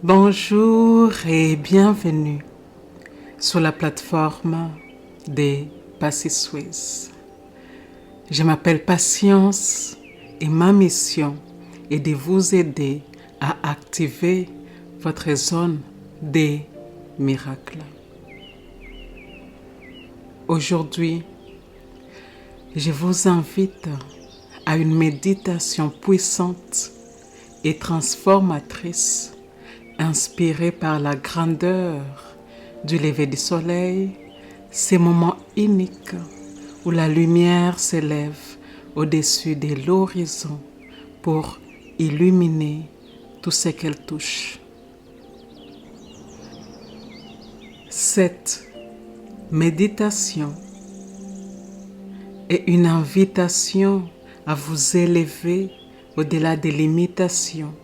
Bonjour et bienvenue sur la plateforme des Passy-Suisse. Je m'appelle Patience et ma mission est de vous aider à activer votre zone des miracles. Aujourd'hui, je vous invite à une méditation puissante et transformatrice inspirée par la grandeur du lever du soleil, ces moments uniques où la lumière s'élève au-dessus de l'horizon pour illuminer tout ce qu'elle touche. Cette méditation est une invitation à vous élever au-delà des limitations,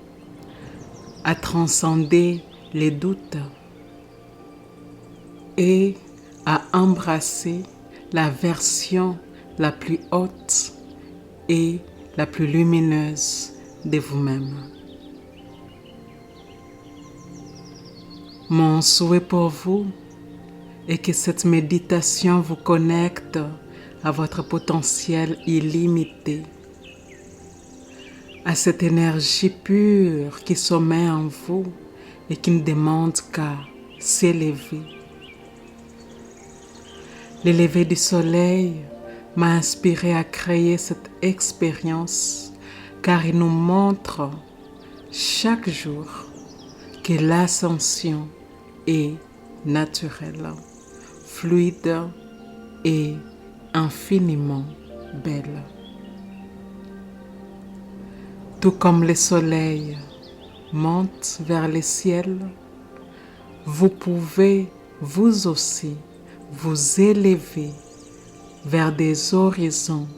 à transcender les doutes et à embrasser la version la plus haute et la plus lumineuse de vous-même. Mon souhait pour vous est que cette méditation vous connecte à votre potentiel illimité, à cette énergie pure qui sommeille en vous et qui ne demande qu'à s'élever. Le lever du soleil m'a inspiré à créer cette expérience car il nous montre chaque jour que l'ascension est naturelle, fluide et infiniment belle. Tout comme le soleil monte vers le ciel, vous pouvez vous aussi vous élever vers des horizons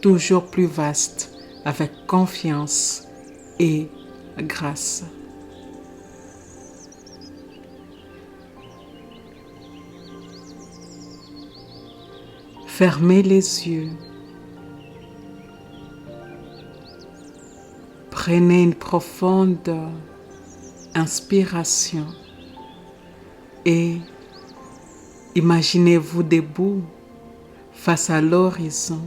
toujours plus vastes avec confiance et grâce. Fermez les yeux. Prenez une profonde inspiration et imaginez-vous debout face à l'horizon.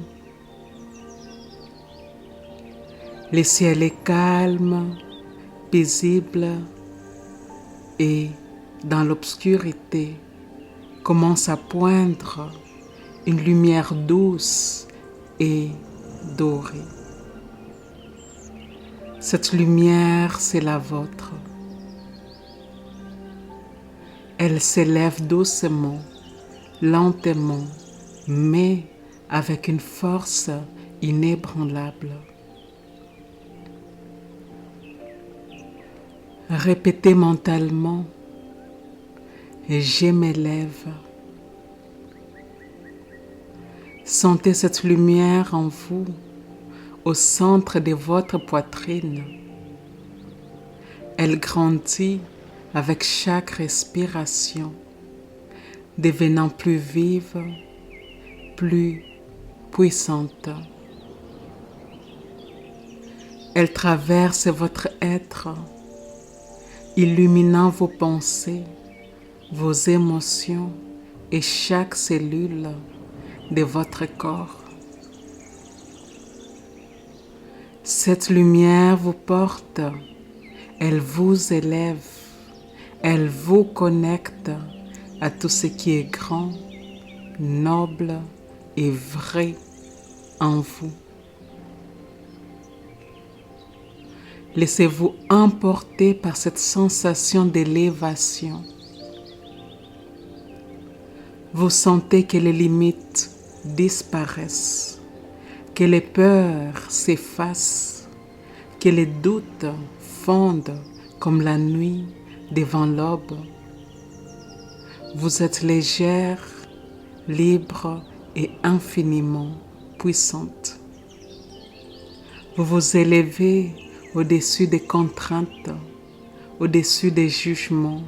Le ciel est calme, paisible et dans l'obscurité commence à poindre une lumière douce et dorée. Cette lumière, c'est la vôtre. Elle s'élève doucement, lentement, mais avec une force inébranlable. Répétez mentalement, je m'élève. Sentez cette lumière en vous, au centre de votre poitrine. Elle grandit avec chaque respiration, devenant plus vive, plus puissante. Elle traverse votre être, illuminant vos pensées, vos émotions et chaque cellule de votre corps. Cette lumière vous porte, elle vous élève, elle vous connecte à tout ce qui est grand, noble et vrai en vous. Laissez-vous emporter par cette sensation d'élévation. Vous sentez que les limites disparaissent, que les peurs s'effacent, que les doutes fondent comme la nuit devant l'aube. Vous êtes légère, libre et infiniment puissante. Vous vous élevez au-dessus des contraintes, au-dessus des jugements,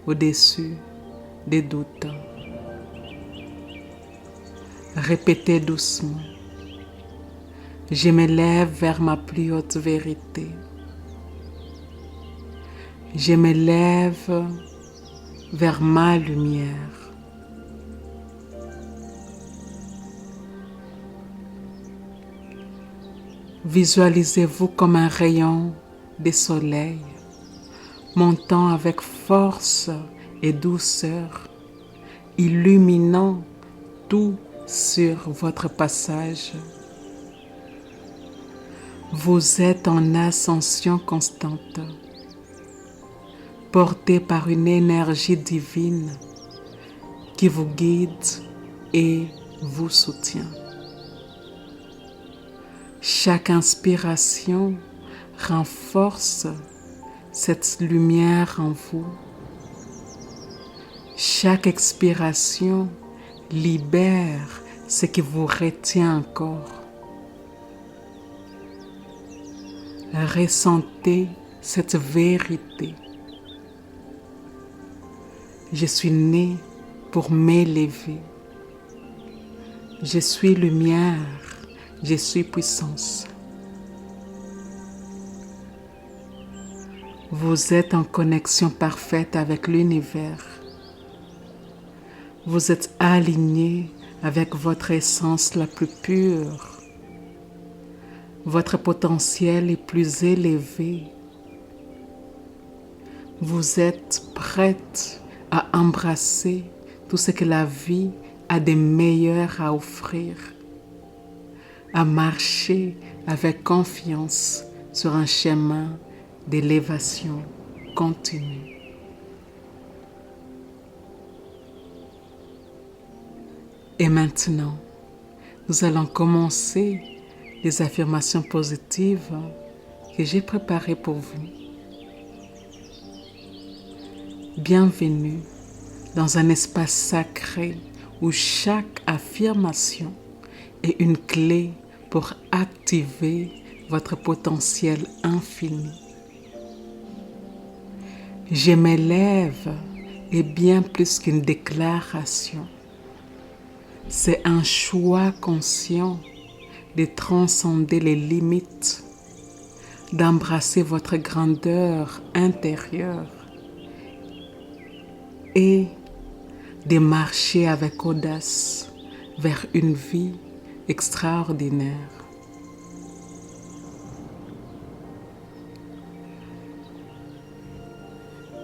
au-dessus des doutes. Répétez doucement. Je m'élève vers ma plus haute vérité. Je m'élève vers ma lumière. Visualisez-vous comme un rayon de soleil montant avec force et douceur, illuminant tout sur votre passage. Vous êtes en ascension constante, porté par une énergie divine qui vous guide et vous soutient. Chaque inspiration renforce cette lumière en vous. Chaque expiration libère ce qui vous retient encore. Ressentez cette vérité. Je suis né pour m'élever. Je suis lumière, je suis puissance. Vous êtes en connexion parfaite avec l'univers. Vous êtes aligné avec votre essence la plus pure. Votre potentiel est plus élevé. Vous êtes prête à embrasser tout ce que la vie a de meilleur à offrir, à marcher avec confiance sur un chemin d'élévation continue. Et maintenant, nous allons commencer les affirmations positives que j'ai préparées pour vous. Bienvenue dans un espace sacré où chaque affirmation est une clé pour activer votre potentiel infini. Je m'élève est bien plus qu'une déclaration. C'est un choix conscient de transcender les limites, d'embrasser votre grandeur intérieure et de marcher avec audace vers une vie extraordinaire.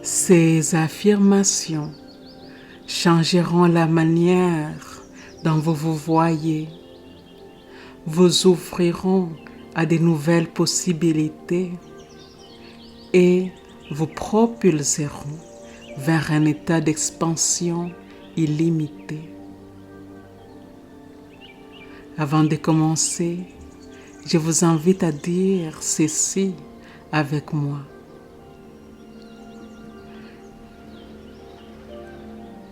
Ces affirmations changeront la manière dont vous vous voyez, vous ouvriront à de nouvelles possibilités et vous propulseront vers un état d'expansion illimité. Avant de commencer, je vous invite à dire ceci avec moi.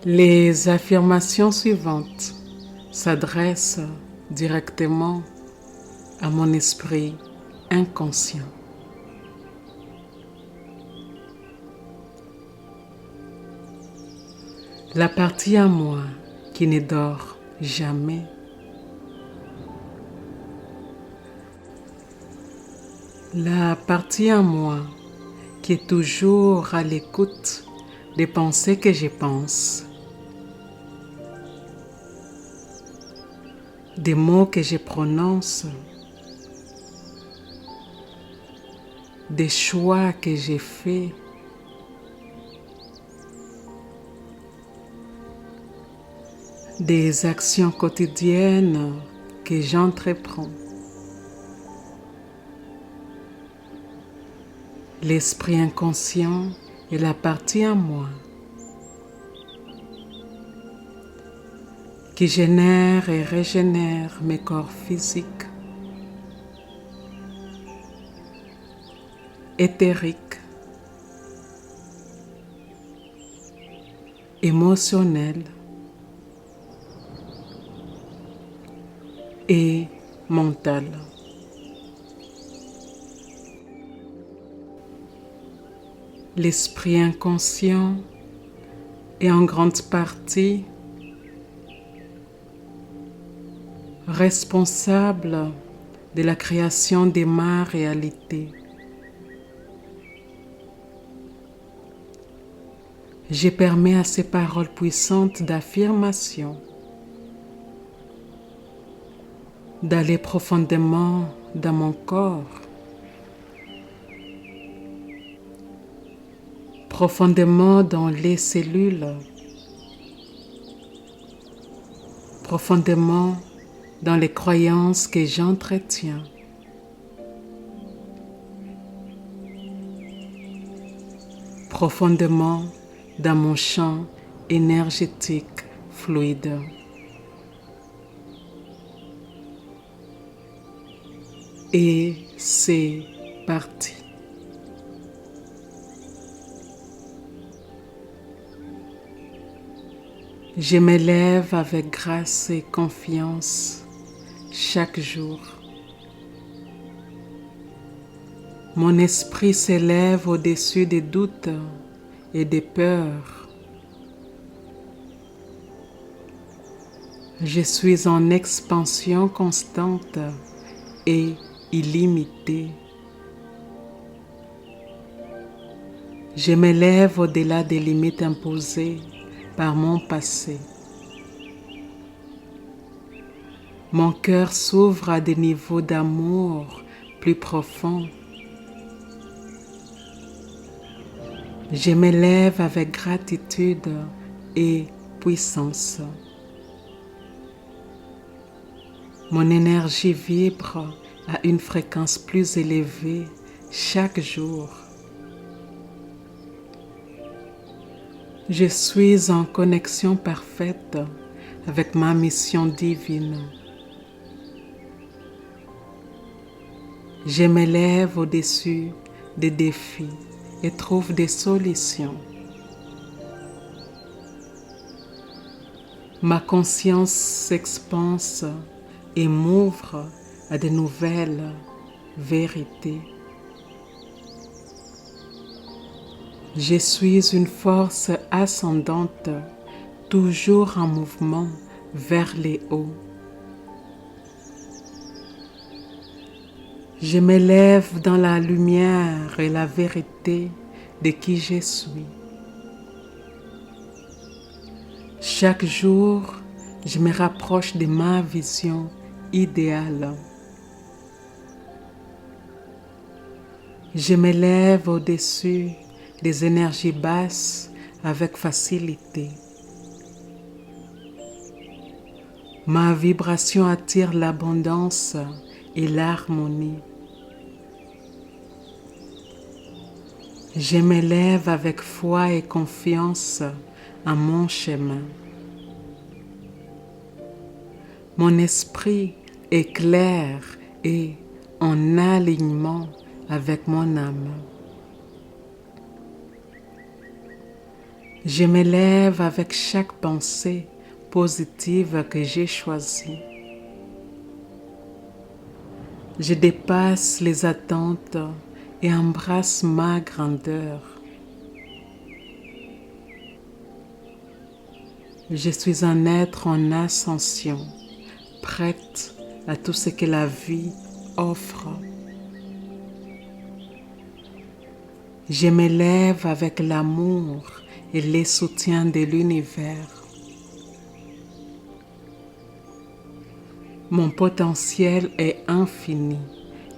Les affirmations suivantes s'adressent directement à mon esprit inconscient. La partie à moi qui ne dort jamais. La partie à moi qui est toujours à l'écoute des pensées que je pense, des mots que je prononce, des choix que j'ai faits, des actions quotidiennes que j'entreprends. L'esprit inconscient est la partie à moi qui génère et régénère mes corps physiques, éthériques, émotionnels et mentales. L'esprit inconscient est en grande partie responsable de la création de ma réalité. Je permets à ces paroles puissantes d'affirmation d'aller profondément dans mon corps, profondément dans les cellules, profondément dans les croyances que j'entretiens. Profondément dans mon champ énergétique fluide. Et c'est parti. Je m'élève avec grâce et confiance chaque jour. Mon esprit s'élève au-dessus des doutes et des peurs. Je suis en expansion constante et illimitée. Je m'élève au-delà des limites imposées par mon passé. Mon cœur s'ouvre à des niveaux d'amour plus profonds. Je m'élève avec gratitude et puissance. Mon énergie vibre à une fréquence plus élevée chaque jour. Je suis en connexion parfaite avec ma mission divine. Je m'élève au-dessus des défis et trouve des solutions. Ma conscience s'expanse et m'ouvre à de nouvelles vérités. Je suis une force ascendante, toujours en mouvement vers les hauts. Je m'élève dans la lumière et la vérité de qui je suis. Chaque jour, je me rapproche de ma vision idéale. Je m'élève au-dessus des énergies basses avec facilité. Ma vibration attire l'abondance et l'harmonie. Je m'élève avec foi et confiance à mon chemin. Mon esprit est clair et en alignement avec mon âme. Je m'élève avec chaque pensée positive que j'ai choisie. Je dépasse les attentes et embrasse ma grandeur. Je suis un être en ascension, prête à tout ce que la vie offre. Je m'élève avec l'amour et les soutiens de l'univers. Mon potentiel est infini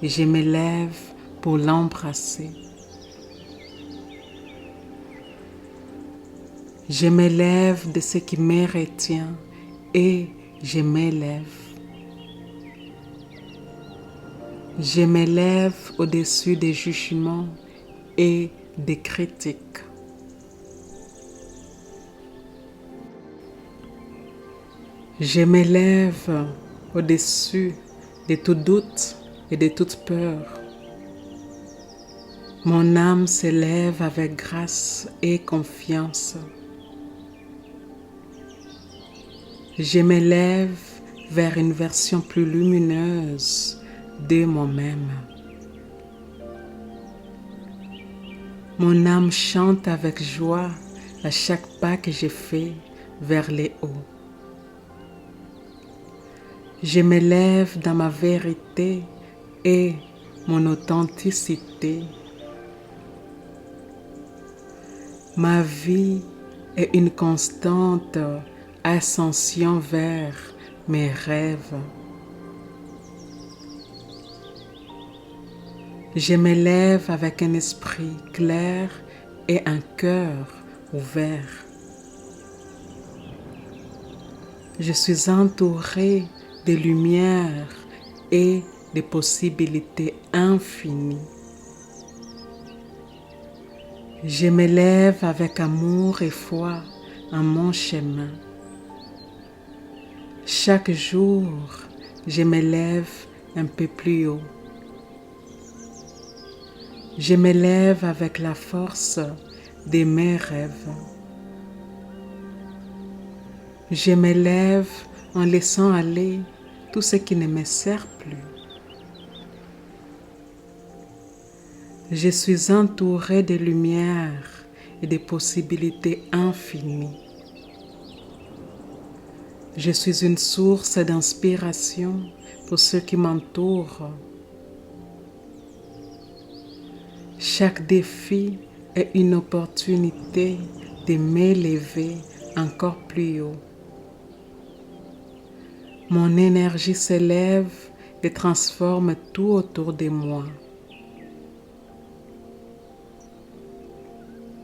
et je m'élève pour l'embrasser. Je m'élève de ce qui me retient et je m'élève. Je m'élève au-dessus des jugements et des critiques. Je m'élève au-dessus de tout doute et de toute peur. Mon âme s'élève avec grâce et confiance. Je m'élève vers une version plus lumineuse de moi-même. Mon âme chante avec joie à chaque pas que je fais vers les hauts. Je m'élève dans ma vérité et mon authenticité. Ma vie et une constante ascension vers mes rêves. Je m'élève avec un esprit clair et un cœur ouvert. Je suis entouré de lumière et de possibilités infinies. Je m'élève avec amour et foi en mon chemin. Chaque jour, je m'élève un peu plus haut. Je m'élève avec la force de mes rêves. Je m'élève en laissant aller tout ce qui ne me sert plus. Je suis entouré de lumière et de possibilités infinies. Je suis une source d'inspiration pour ceux qui m'entourent. Chaque défi est une opportunité de m'élever encore plus haut. Mon énergie s'élève et transforme tout autour de moi.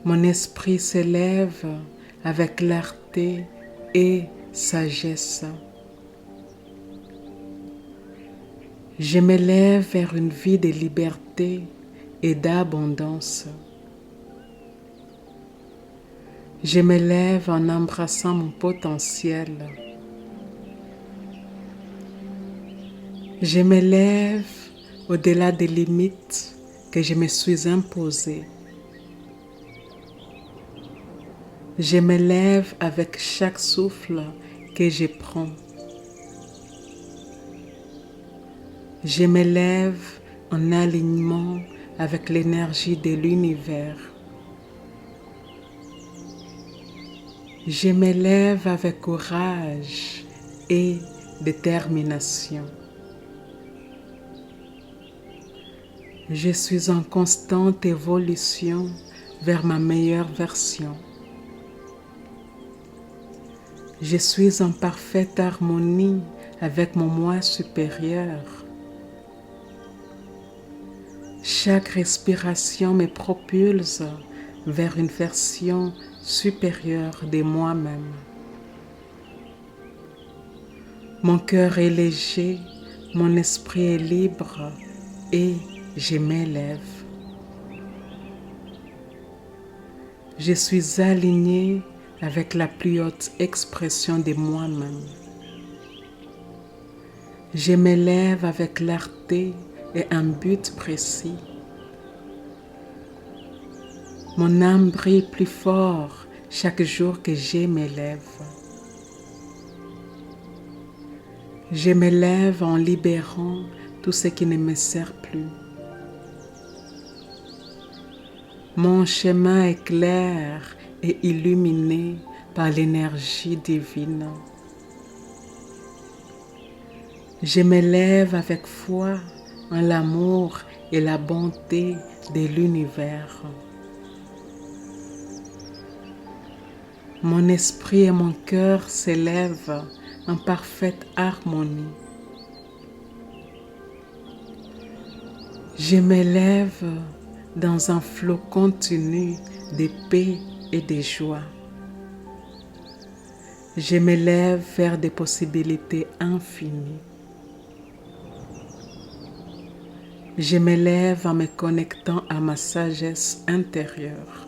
Mon esprit s'élève avec clarté et sagesse. Je m'élève vers une vie de liberté et d'abondance. Je m'élève en embrassant mon potentiel. Je m'élève au-delà des limites que je me suis imposées. Je m'élève avec chaque souffle que je prends. Je m'élève en alignement avec l'énergie de l'univers. Je m'élève avec courage et détermination. Je suis en constante évolution vers ma meilleure version. Je suis en parfaite harmonie avec mon moi supérieur. Chaque respiration me propulse vers une version supérieure de moi-même. Mon cœur est léger, mon esprit est libre et je m'élève. Je suis aligné avec la plus haute expression de moi-même. Je m'élève avec clarté et un but précis. Mon âme brille plus fort chaque jour que je m'élève. Je m'élève en libérant tout ce qui ne me sert plus. Mon chemin est clair et illuminé par l'énergie divine. Je m'élève avec foi en l'amour et la bonté de l'univers. Mon esprit et mon cœur s'élèvent en parfaite harmonie. Je m'élève dans un flot continu de paix et de joie. Je m'élève vers des possibilités infinies. Je m'élève en me connectant à ma sagesse intérieure.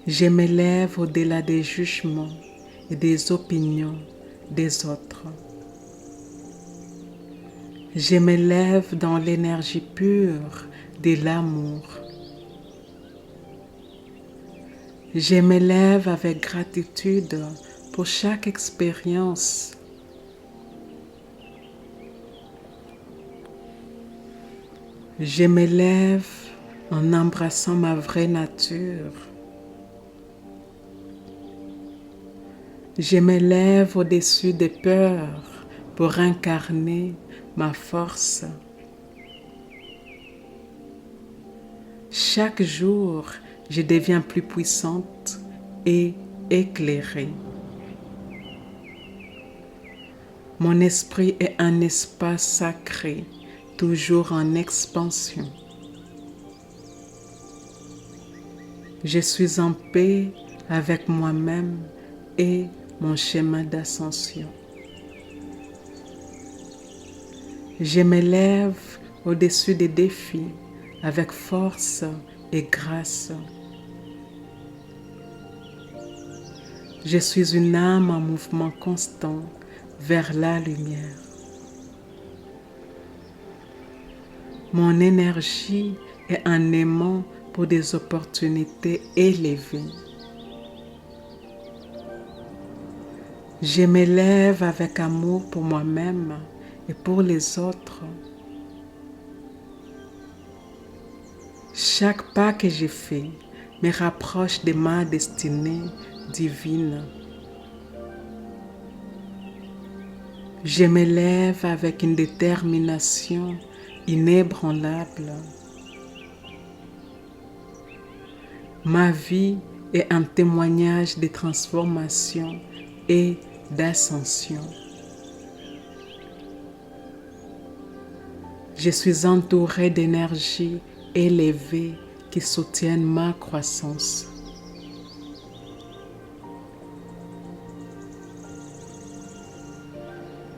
Je m'élève au-delà des jugements et des opinions des autres. Je m'élève dans l'énergie pure de l'amour. Je m'élève avec gratitude pour chaque expérience. Je m'élève en embrassant ma vraie nature. Je m'élève au-dessus des peurs pour incarner ma force. Chaque jour, je deviens plus puissante et éclairée. Mon esprit est un espace sacré, toujours en expansion. Je suis en paix avec moi-même et mon chemin d'ascension. Je m'élève au-dessus des défis avec force et grâce. Je suis une âme en mouvement constant vers la lumière. Mon énergie est un aimant pour des opportunités élevées. Je m'élève avec amour pour moi-même et pour les autres. Chaque pas que je fais me rapproche de ma destinée divine. Je m'élève avec une détermination inébranlable. Ma vie est un témoignage de transformation et d'ascension. Je suis entourée d'énergie élevée qui soutiennent ma croissance.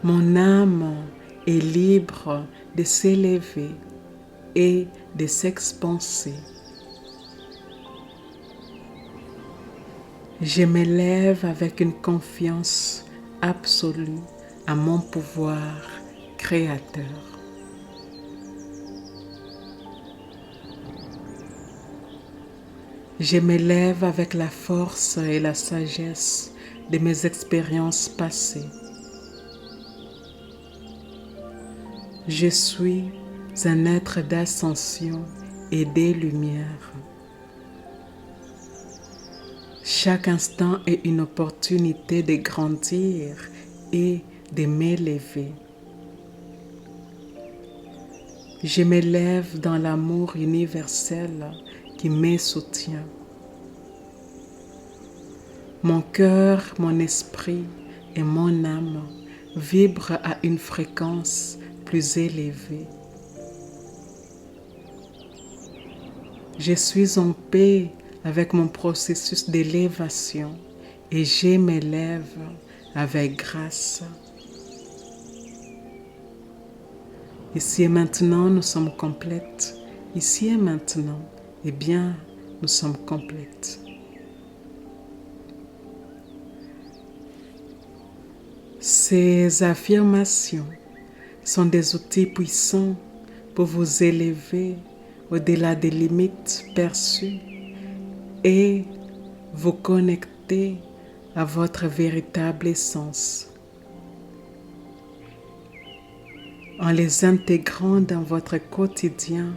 Mon âme est libre de s'élever et de s'expanser. Je m'élève avec une confiance absolue à mon pouvoir créateur. Je m'élève avec la force et la sagesse de mes expériences passées. Je suis un être d'ascension et de lumière. Chaque instant est une opportunité de grandir et de m'élever. Je m'élève dans l'amour universel qui me soutient. Mon cœur, mon esprit et mon âme vibrent à une fréquence plus élevée. Je suis en paix avec mon processus d'élévation et je m'élève avec grâce. Ici et maintenant, nous sommes complètes. Ici et maintenant, eh bien, nous sommes complètes. Ces affirmations sont des outils puissants pour vous élever au-delà des limites perçues et vous connecter à votre véritable essence. En les intégrant dans votre quotidien,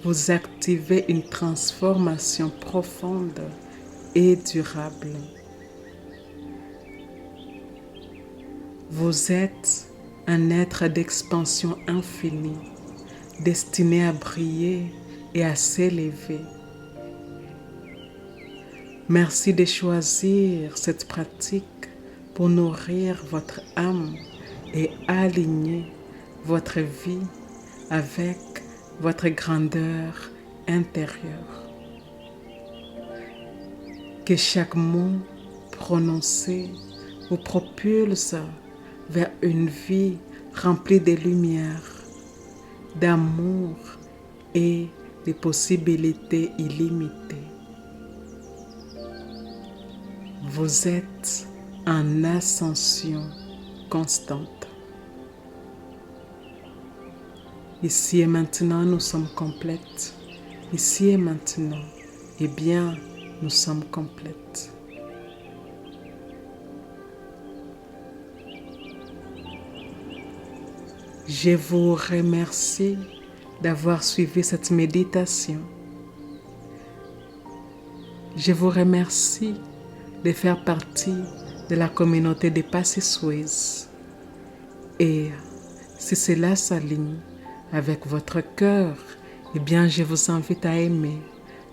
vous activez une transformation profonde et durable. Vous êtes un être d'expansion infinie, destiné à briller et à s'élever. Merci de choisir cette pratique pour nourrir votre âme et aligner votre vie avec votre grandeur intérieure. Que chaque mot prononcé vous propulse vers une vie remplie de lumière, d'amour et de possibilités illimitées. Vous êtes en ascension constante. Ici et maintenant, nous sommes complètes. Ici et maintenant, eh bien, nous sommes complètes. Je vous remercie d'avoir suivi cette méditation. Je vous remercie de faire partie de la communauté des Passy-Suisse. Et si cela s'aligne avec votre cœur, eh bien, je vous invite à aimer,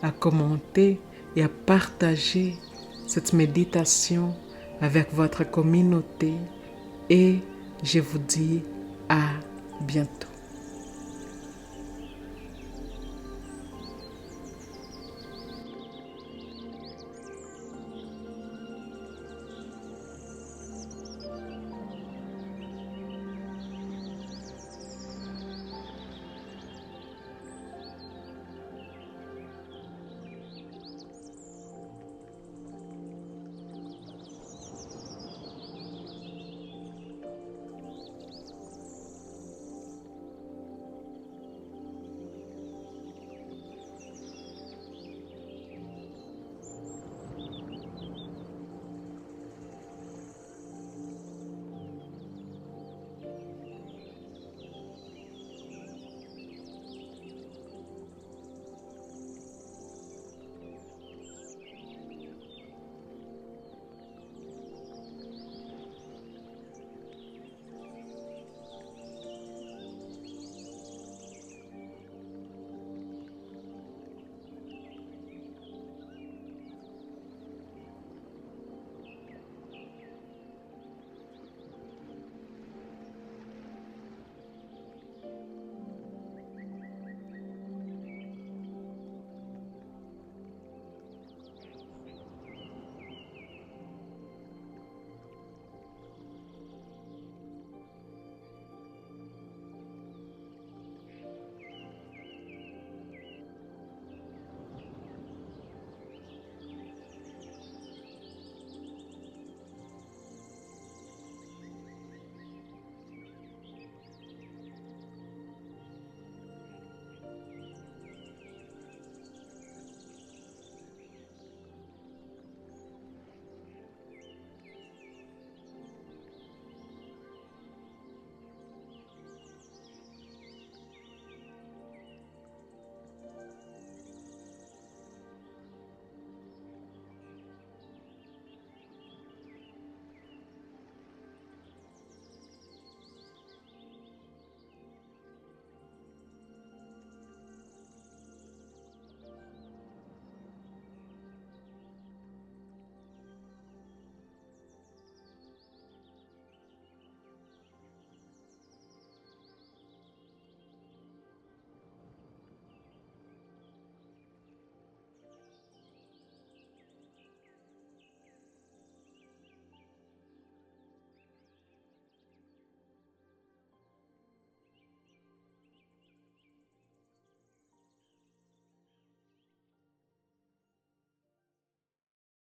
à commenter et à partager cette méditation avec votre communauté et je vous dis à bientôt.